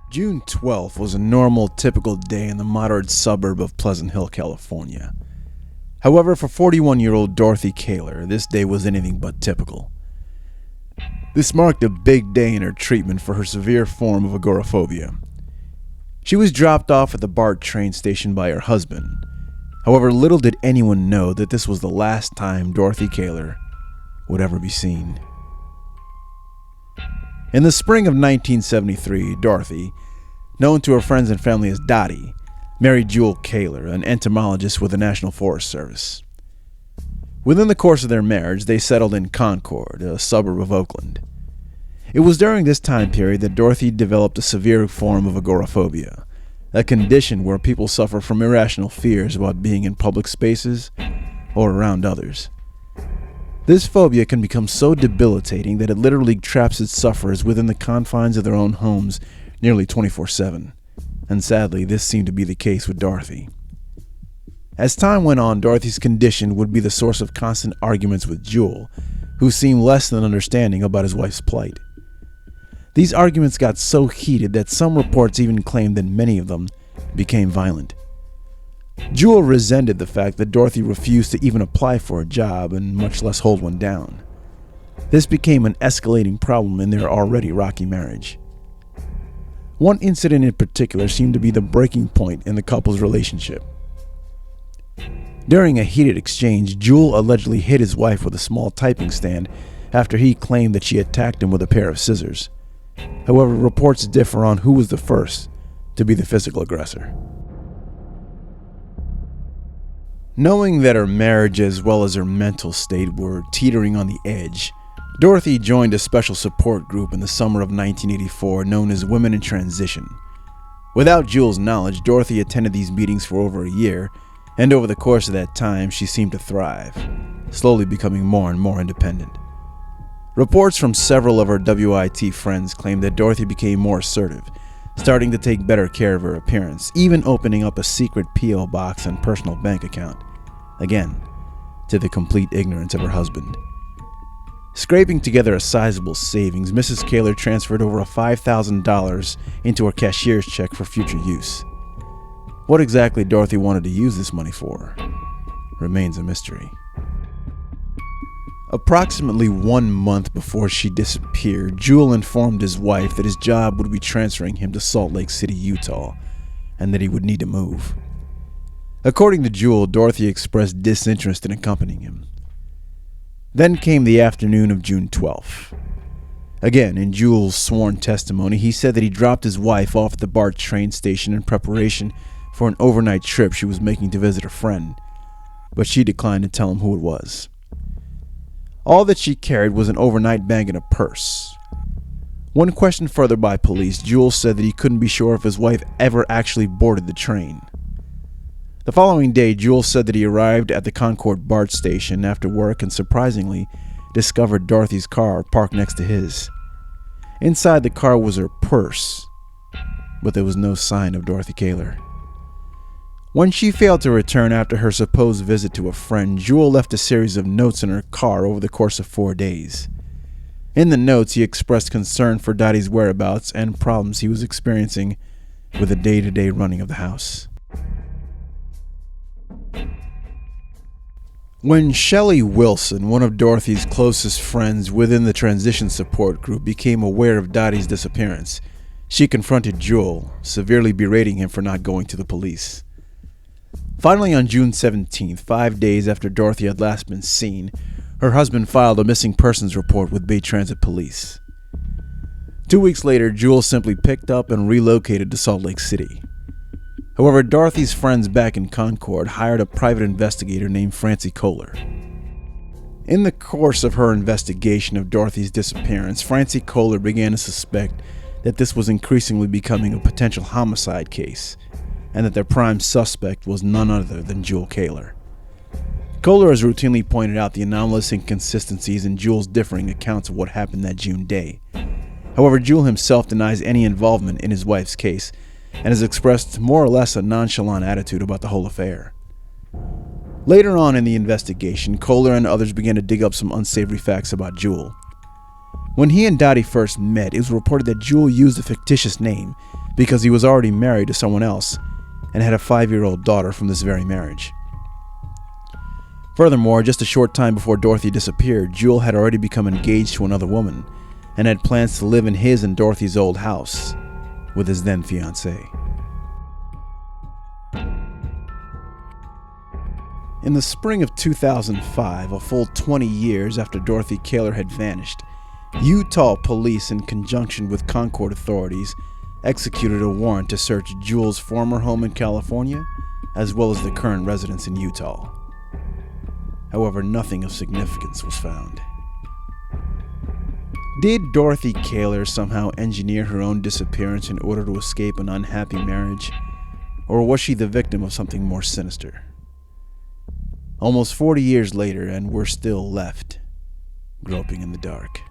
June 12th was a normal, typical day in the moderate suburb of Pleasant Hill, California. However, for 41-year-old Dorothy Kaylor, this day was anything but typical. This marked a big day in her treatment for her severe form of agoraphobia. She was dropped off at the BART train station by her husband. However, little did anyone know that this was the last time Dorothy Kaylor would ever be seen. In the spring of 1973, Dorothy, known to her friends and family as Dottie, married Myuu Kaylor, an entomologist with the National Forest Service. Within the course of their marriage, they settled in Concord, a suburb of Oakland. It was during this time period that Dorothy developed a severe form of agoraphobia, a condition where people suffer from irrational fears about being in public spaces or around others. This phobia can become so debilitating that it literally traps its sufferers within the confines of their own homes nearly 24/7, and sadly, this seemed to be the case with Dorothy. As time went on, Dorothy's condition would be the source of constant arguments with Myuu, who seemed less than understanding about his wife's plight. These arguments got so heated that some reports even claimed that many of them became violent. Myuu resented the fact that Dorothy refused to even apply for a job and much less hold one down. This became an escalating problem in their already rocky marriage. One incident in particular seemed to be the breaking point in the couple's relationship. During a heated exchange, Myuu allegedly hit his wife with a small typing stand after he claimed that she attacked him with a pair of scissors. However, reports differ on who was the first to be the physical aggressor. Knowing that her marriage as well as her mental state were teetering on the edge, Dorothy joined a special support group in the summer of 1984 known as Women in Transition. Without Myuu's knowledge, Dorothy attended these meetings for over a year, and over the course of that time, she seemed to thrive, slowly becoming more and more independent. Reports from several of her WIT friends claimed that Dorothy became more assertive, starting to take better care of her appearance, even opening up a secret P.O. box and personal bank account. Again, to the complete ignorance of her husband. Scraping together a sizable savings, Mrs. Kaylor transferred over $5,000 into her cashier's check for future use. What exactly Dorothy wanted to use this money for remains a mystery. Approximately 1 month before she disappeared, Myuu informed his wife that his job would be transferring him to Salt Lake City, Utah, and that he would need to move. According to Myuu, Dorothy expressed disinterest in accompanying him. Then came the afternoon of June 12th. Again, in Myuu's sworn testimony, he said that he dropped his wife off at the BART train station in preparation for an overnight trip she was making to visit a friend, but she declined to tell him who it was. All that she carried was an overnight bag and a purse. When questioned further by police, Myuu said that he couldn't be sure if his wife ever actually boarded the train. The following day, Myuu said that he arrived at the Concord BART station after work and surprisingly discovered Dorothy's car parked next to his. Inside the car was her purse, but there was no sign of Dorothy Kaylor. When she failed to return after her supposed visit to a friend, Myuu left a series of notes in her car over the course of 4 days. In the notes, he expressed concern for Dottie's whereabouts and problems he was experiencing with the day-to-day running of the house. When Shelley Wilson, one of Dorothy's closest friends within the transition support group, became aware of Dottie's disappearance, she confronted Myuu, severely berating him for not going to the police. Finally, on June 17th, 5 days after Dorothy had last been seen, her husband filed a missing persons report with Bay Transit Police. 2 weeks later, Myuu simply picked up and relocated to Salt Lake City. However, Dorothy's friends back in Concord hired a private investigator named Kaylor. In the course of her investigation of Dorothy's disappearance, Kaylor began to suspect that this was increasingly becoming a potential homicide case, and that their prime suspect was none other than Myuu Kaylor. Kaylor has routinely pointed out the anomalous inconsistencies in Myuu's differing accounts of what happened that June day. However, Myuu himself denies any involvement in his wife's case, and has expressed more or less a nonchalant attitude about the whole affair. Later on in the investigation, Kaylor and others began to dig up some unsavory facts about Myuu. When he and Dottie first met, it was reported that Jewel used a fictitious name because he was already married to someone else and had a 5-year-old daughter from this very marriage. Furthermore, just a short time before Dorothy disappeared, Jewel had already become engaged to another woman and had plans to live in his and Dorothy's old house with his then fiancée. In the spring of 2005, a full 20 years after Dorothy Kaylor had vanished, Utah police, in conjunction with Concord authorities, executed a warrant to search Jewel's former home in California, as well as the current residence in Utah. However, nothing of significance was found. Did Dorothy Kaylor somehow engineer her own disappearance in order to escape an unhappy marriage, or was she the victim of something more sinister? Almost 40 years later, and we're still left groping in the dark.